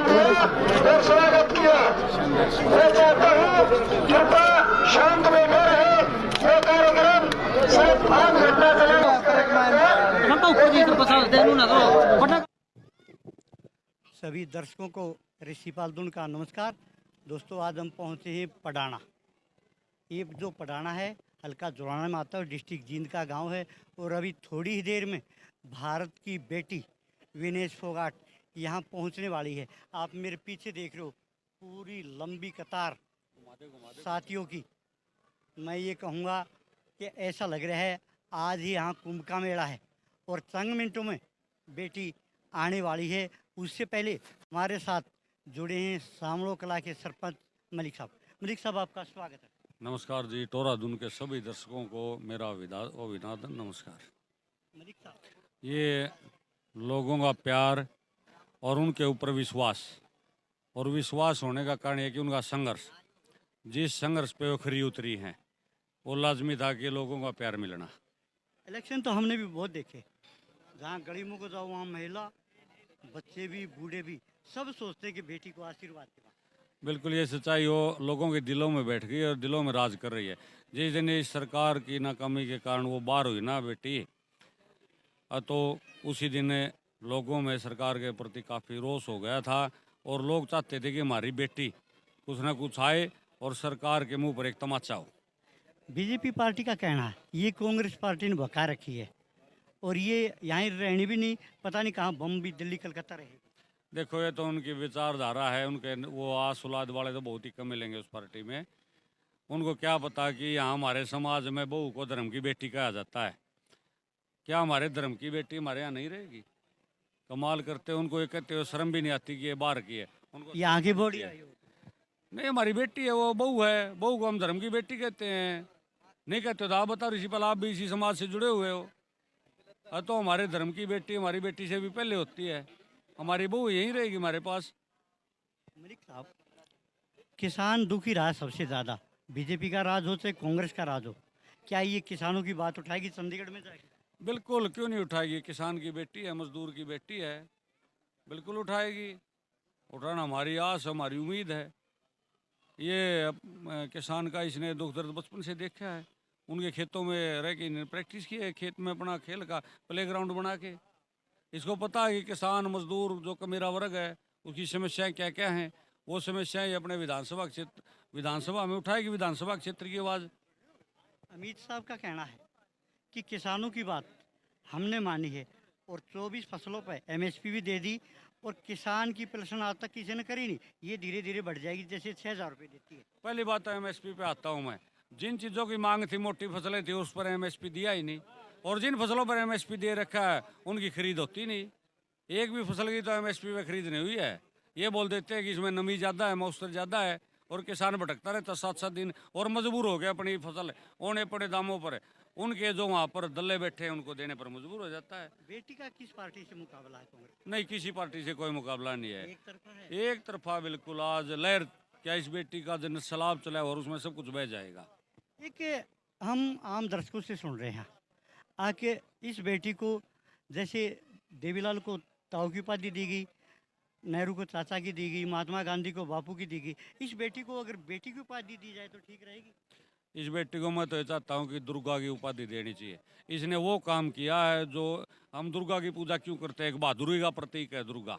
किया और स्वागत किया। मैं चाहता हूँ कृपया शांत में न रहे। ये कार्यक्रम सिर्फ आम घटना चला सभी दर्शकों को ऋषि पालदुन का नमस्कार। दोस्तों, आज हम पहुंचे हैं पडाना। ये जो पडाना है हल्का जुड़ाना में आता है, डिस्ट्रिक्ट जींद का गांव है। और अभी थोड़ी ही देर में भारत की बेटी विनेश फोगाट यहां पहुंचने वाली है। आप मेरे पीछे देख रहे हो पूरी लंबी कतार साथियों की। मैं ये कहूँगा कि ऐसा लग रहा है आज ही यहाँ कुंभ का मेला है और चंद मिनटों में बेटी आने वाली है। उससे पहले हमारे साथ जुड़े हैं सामलो कला के सरपंच मलिक साहब। मलिक साहब, आपका स्वागत है। नमस्कार जी। टोराधुन के सभी दर्शकों को मेरा अभिवादन नमस्कार। मलिक साहब, ये लोगों का प्यार और उनके ऊपर विश्वास, और विश्वास होने का कारण है कि उनका संघर्ष, जिस संघर्ष पे वो खरी उतरी हैं, वो लाजमी था कि लोगों का प्यार मिलना। इलेक्शन तो हमने भी बहुत देखे, जहाँ गरीबों को जाओ वहाँ महिला, बच्चे भी, बूढ़े भी, सब सोचते हैं कि बेटी को आशीर्वाद देना। बिल्कुल ये सच्चाई वो लोगों के दिलों में बैठ गई और दिलों में राज कर रही है। जिस दिन इस सरकार की नाकामी के कारण वो बाहर हुई ना बेटी, तो उसी दिन लोगों में सरकार के प्रति काफ़ी रोष हो गया था और लोग चाहते थे कि हमारी बेटी कुछ ना कुछ आए और सरकार के मुंह पर एक तमाचा हो। बीजेपी पार्टी का कहना है ये कांग्रेस पार्टी ने भगा रखी है और ये यहाँ रहनी भी नहीं, पता नहीं कहाँ बम्बई, दिल्ली, कलकत्ता रहेगी। देखो, ये तो उनकी विचारधारा है, उनके वो आस औलाद वाले तो बहुत ही कम मिलेंगे उस पार्टी में। उनको क्या पता कि यहाँ हमारे समाज में बहू को धर्म की बेटी कहा जाता है। क्या हमारे धर्म की बेटी हमारे यहाँ नहीं रहेगी? कमाल करते। उनको ये कहते हो शर्म भी नहीं आती कि ये बाहर की है। उनको ये आगे बढ़ी है। नहीं, हमारी बेटी है, वो बहू है, बहू को हम धर्म की बेटी कहते हैं, नहीं कहते हो? तो आप बताओ ऋषिपाल, आप भी इसी समाज से जुड़े हुए हो। तो हमारे धर्म की बेटी हमारी बेटी से भी पहले होती है। हमारी बहू यहीं रहेगी हमारे पास। मलिक साहब, किसान दुखी रहा सबसे ज़्यादा, बीजेपी का राज हो चाहे कांग्रेस का राज हो। क्या ये किसानों की बात उठाएगी, चंडीगढ़ में जाएगी? बिल्कुल, क्यों नहीं उठाएगी? किसान की बेटी है, मजदूर की बेटी है, बिल्कुल उठाएगी। उठाना हमारी आस, हमारी उम्मीद है। ये किसान का इसने दुख दर्द बचपन से देखा है। उनके खेतों में रह के प्रैक्टिस की है, खेत में अपना खेल का प्लेग्राउंड बना के। इसको पता है कि किसान मजदूर जो का मेरा वर्ग है उसकी समस्याएं क्या क्या हैं। वो समस्याएं अपने विधानसभा में उठाएगी, विधानसभा क्षेत्र की आवाज़। अमित साहब का कहना है कि किसानों की बात हमने मानी है और 24 फसलों पर एमएसपी भी दे दी और किसान की पेंशन आज तक किसी ने करी नहीं। ये धीरे धीरे बढ़ जाएगी, जैसे 6,000 रुपये देती है। पहली बात तो एमएसपी पे आता हूँ मैं। जिन चीज़ों की मांग थी, मोटी फसलें थी, उस पर एमएसपी दिया ही नहीं, और जिन फसलों पर एमएसपी दे रखा है उनकी खरीद होती नहीं। एक भी फसल की तो एमएसपी पे खरीद नहीं हुई है। ये बोल देते हैं कि इसमें नमी ज़्यादा है, मौसम ज़्यादा है, और किसान भटकता रहता 7-7 दिन और मजबूर हो गया अपनी फसल होने पड़े दामों पर। उनके जो वहाँ पर दल्ले बैठे हैं उनको देने पर मजबूर हो जाता है। बेटी का किस पार्टी से मुकाबला है कांग्रेस? नहीं, किसी पार्टी से कोई मुकाबला नहीं है, एक तरफा है। एक तरफा बिल्कुल। आज लहर क्या इस बेटी का जन सैलाब चला है और उसमें सब कुछ बह जाएगा। एक हम आम दर्शकों से सुन रहे हैं आके इस बेटी को, जैसे देवीलाल को ताऊ की उपाधि दी गई, नेहरू को चाचा की दी गई, महात्मा गांधी को बापू की दी गई, इस बेटी को अगर बेटी की उपाधि दी जाए तो ठीक रहेगी? इस बेटी को मैं तो ये चाहता हूँ कि दुर्गा की उपाधि देनी चाहिए। इसने वो काम किया है जो हम दुर्गा की पूजा क्यों करते हैं, एक बहादुरी का प्रतीक है दुर्गा।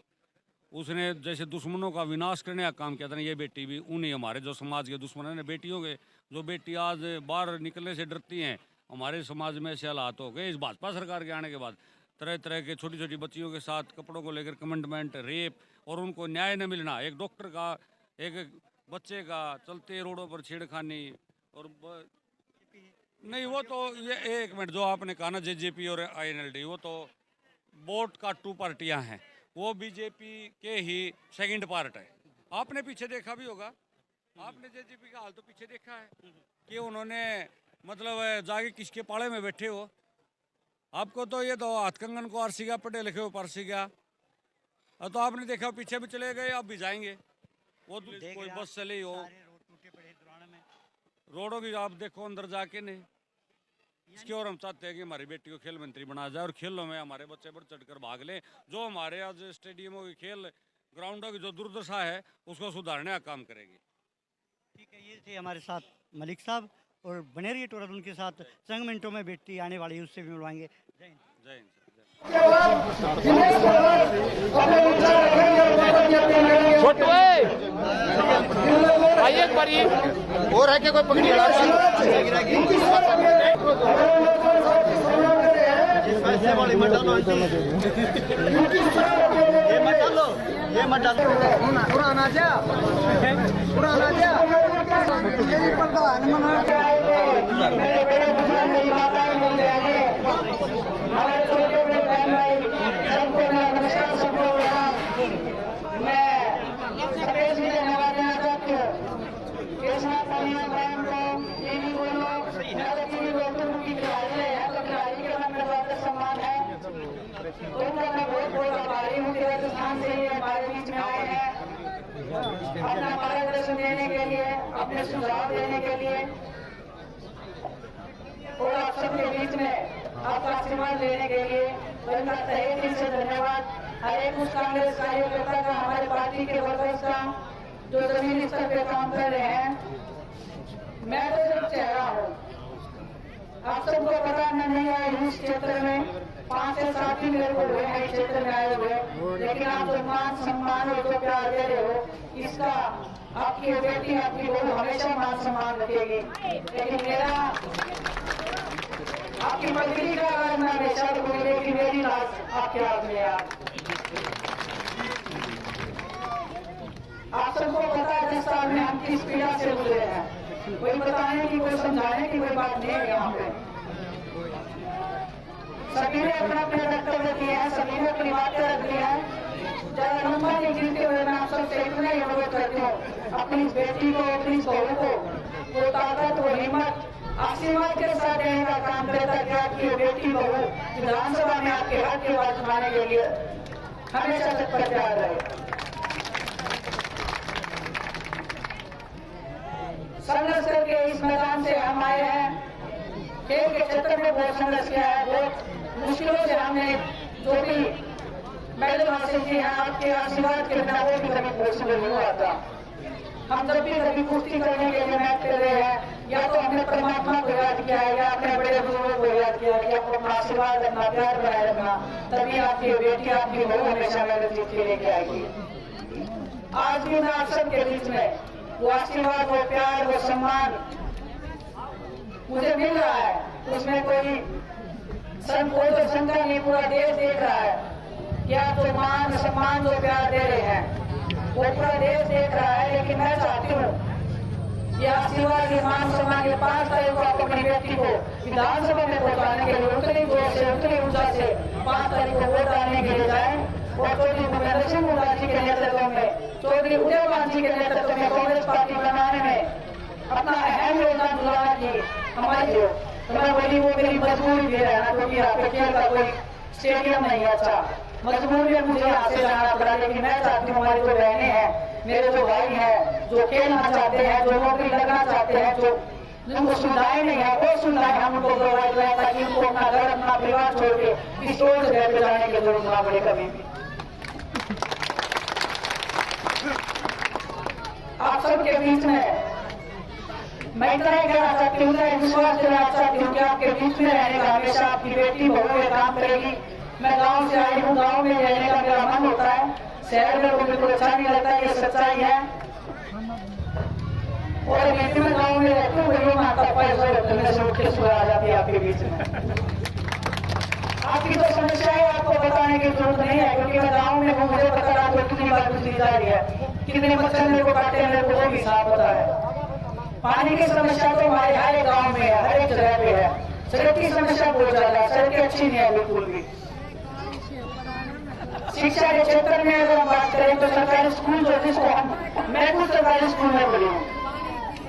उसने जैसे दुश्मनों का विनाश करने का काम किया था ना, ये बेटी भी उन्हीं हमारे जो समाज के दुश्मन हैं ना, बेटियों के, जो बेटी आज बाहर निकलने से डरती हैं, हमारे समाज में ऐसे हालात हो गए इस भाजपा सरकार के आने के बाद। तरह तरह के छोटी छोटी बच्चियों के साथ कपड़ों को लेकर कमेंटमेंट, रेप, और उनको न्याय न मिलना। एक डॉक्टर का, एक बच्चे का, चलते रोडों पर छेड़खानी। और नहीं, वो तो ये एक मिनट, जो आपने कहा ना जेजेपी और आईएनएलडी, वो तो वोट का टू पार्टियां हैं। वो बीजेपी के ही सेकंड पार्ट है। आपने पीछे देखा भी होगा, आपने जेजेपी का हाल तो पीछे देखा है कि उन्होंने मतलब जाके किसके पाले में बैठे हो। आपको तो ये तो हाथकंगन को आरसी गया, पढ़े लिखे हो पारसी गया, तो आपने देखा पीछे भी चले गए, अब भी जाएंगे। वो कोई बस चली हो, रोडों की आप देखो अंदर जाके नहीं। इसकी और हम चाहते हैं कि हमारी बेटी को खेल मंत्री बनाया जाए और खेलों में हमारे बच्चे बढ़ चढ़ कर भाग लें। जो हमारे आज स्टेडियमों के खेल ग्राउंडों की जो दुर्दशा है उसको सुधारने का काम करेगी। ठीक है, ये थे हमारे साथ मलिक साहब और बने रहिए टोरल उनके साथ। चंद मिनटों में बेटी आने वाली है, उससे भी मिलवाएंगे। जय हिंद। जय हिंद। आइए एक बार और है कि कोई पकड़ी ये मत डालो पुराना जा राजस्थान से हमारे बीच में आए हैं अपना मार्गदर्शन देने के लिए, अपने सुझाव देने के लिए और आप सबके बीच में आपका आशीर्वाद लेने के लिए उनका तहे दिल से धन्यवाद। हर एक उस कांग्रेस कार्यकर्ता का, हमारे पार्टी के वर्कर्स का जो जमीनी स्तर पे काम कर रहे हैं। मैं तो सिर्फ चेहरा हूँ, आप सबको पता मैं नहीं आई इस क्षेत्र में, 5 से 7 दिन मेरे को हुए हैं इस क्षेत्र में आए हुए, लेकिन आप जो मान सम्मान और जो प्यार दे रहे हो, इसका आपकी बेटी, आपकी बहू हमेशा मान सम्मान रखेगी। लेकिन मेरा आपकी मंत्री का अगर मैं हमेशा बोले कि मेरी लाश आपके हाथ में है। आप सबको पता है 10 साल में हम किस पीड़ा से गुजरे हैं, कोई बताने की, कोई समझाने की कोई बात नहीं है। यहाँ पे सभी ने अपना अपना वक्तव्य दिया है, सभी ने अपनी बातें रख दी है। ज्यादा लंबा नहीं गिनते हुए मैं आप सबसे इतना ही अनुरोध करती हूँ, अपनी बेटी को, अपनी बहू को वो ताकत, वो हिम्मत, आशीर्वाद के साथ देने का काम करता है कि आपकी बेटी बहू विधानसभा में आपके हक की बात उठाने के लिए हमेशा तत्पर तैयार रहे। संघर्ष करके इस मैदान से हम आए हैं, खेल के क्षेत्र में बहुत संघर्ष किया है, बहुत मुश्किलों से हमने जो भी मेडल हासिल किए हैं, आपके आशीर्वाद के बिना वो भी कभी पॉसिबल नहीं हुआ था। हम जब भी कभी कुश्ती करने के लिए मैच कर रहे हैं, या तो हमने परमात्मा को याद किया है, या अपने बड़े बुजुर्गों को याद किया है कि आपको अपना आशीर्वाद रखना, प्यार बनाए रखना, तभी आपकी बेटी, आपकी बहू हमेशा मेरे जीत के लेके आएगी। आज भी मैं आप सबके बीच में वो आशीर्वाद, वो प्यार, वो सम्मान मुझे मिल रहा है, उसमें कोई तो शंका नहीं, पूरा देश देख रहा है कि आप जो मान सम्मान, जो प्यार दे रहे हैं वो पूरा देश देख रहा है। लेकिन मैं चाहती हूँ ये आशीर्वाद, ये मान सम्मान, ये 5 तारीख को आप अपनी बेटी को विधानसभा में पहुंचाने के लिए उतनी जोर से, उतनी ऊर्जा से 5 तारीख को वोट डालने के लिए जाए। और चौधरी भूपेंद्र सिंह हुड्डा जी के नेतृत्व में, चौधरी उदयवान जी के नेतृत्व में कांग्रेस पार्टी बनाने में अपना अहम योगदान दिलाना की हमारी जो मैं बोली वो मेरी मजबूरी भी है ना, क्योंकि यहाँ पे खेल का कोई स्टेडियम नहीं है। अच्छा, मजबूरी है मुझे यहाँ से जाना पड़ा, लेकिन मैं चाहती हूँ हमारी जो बहनें हैं, मेरे जो भाई हैं, जो खेलना चाहते हैं, जो नौकरी लगना चाहते हैं, जो जिनको सुविधाएं नहीं है, वो सुविधाएं हम उनको प्रोवाइड करें, ताकि उनको अपना घर, अपना परिवार छोड़ के किसी और जगह पे जाने की जरूरत ना पड़े कभी भी। आप सबके बीच में मैं इतना ही कहना चाहती हूँ, विश्वास दिलाना चाहती हूँ कि आपके बीच में रहने का हमेशा आपकी बेटी बहू काम करेगी। मैं गांव से आई हूँ, गांव में रहने का मेरा मन होता है, शहर में मुझे बिल्कुल अच्छा नहीं लगता, ये सच्चाई है। और बेटी में गाँव में रहती हूँ, वही माता पैसे से उठ के सुबह आ जाती है आपके बीच में। आपकी तो समस्या है, आपको बताने की जरूरत नहीं है, क्योंकि मैं गाँव में हूँ, मुझे पता है आपको कितनी बार बिजली जा रही है, कितने मच्छर मेरे को काटते हैं, मेरे को वो भी साफ पता है। पानी की समस्या तो हमारे हर एक गाँव में है, हर एक जगह पे है। सड़क की समस्या बहुत ज्यादा है, सड़कें अच्छी नहीं है बिल्कुल भी। शिक्षा के क्षेत्र में अगर हम बात करें तो सरकारी स्कूल जो, जिसको मैं खुद सरकारी स्कूल में पढ़ी हूँ,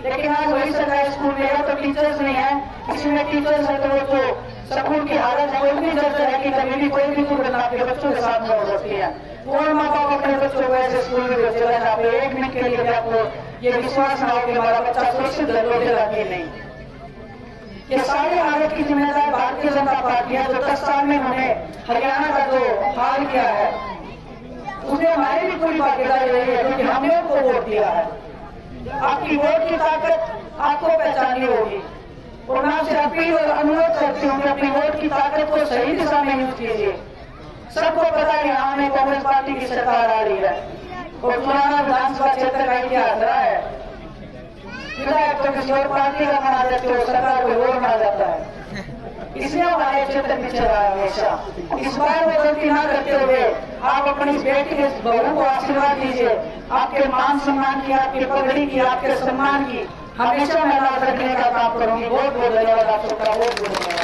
लेकिन आज वही सरकारी स्कूल में है तो टीचर्स नहीं है। इसमें टीचर्स है तो वो जो स्कूल की हालत है वो इतनी जर्जर है कि कभी भी कोई भी दुर्घटना आपके बच्चों के साथ हो सकती है। कौन माँ बाप अपने बच्चों को ऐसे स्कूल में भेजेगा जहाँ पे 1 मिनट के लिए आपको ये विश्वास ना हो कि हमारा बच्चा सुरक्षित लौटेगा कि नहीं। ये सारी हालत की जिम्मेदार भारतीय जनता पार्टी है, जो 10 साल में उन्होंने हरियाणा का जो हाल किया है, उसमें हमारी भी पूरी भागीदारी रही है, क्योंकि हमने उनको वोट दिया है। आपकी वोट की ताकत आपको पहचानी होगी, और मैं आपसे अपील और अनुरोध करती हूँ कि अपनी वोट की ताकत को सही दिशा में यूज कीजिए। सबको पता है यहाँ में कांग्रेस पार्टी की सरकार आ रही है, और पुराना विधानसभा क्षेत्र का इतिहास रहा है, विधायक तो किसी और पार्टी का बना देते हो, सरकार कोई और बना जाता है, इसलिए हमारे क्षेत्र पीछे रहा है हमेशा। इस बार वो गलती न करते हुए आप अपनी बेटी के बहू को आशीर्वाद दीजिए। आपके मान सम्मान की, आपकी पगड़ी की, आपके सम्मान की हमेशा मैं लाभ रखने का काम करूंगी। बहुत बहुत धन्यवाद आप सबका, बहुत बहुत धन्यवाद।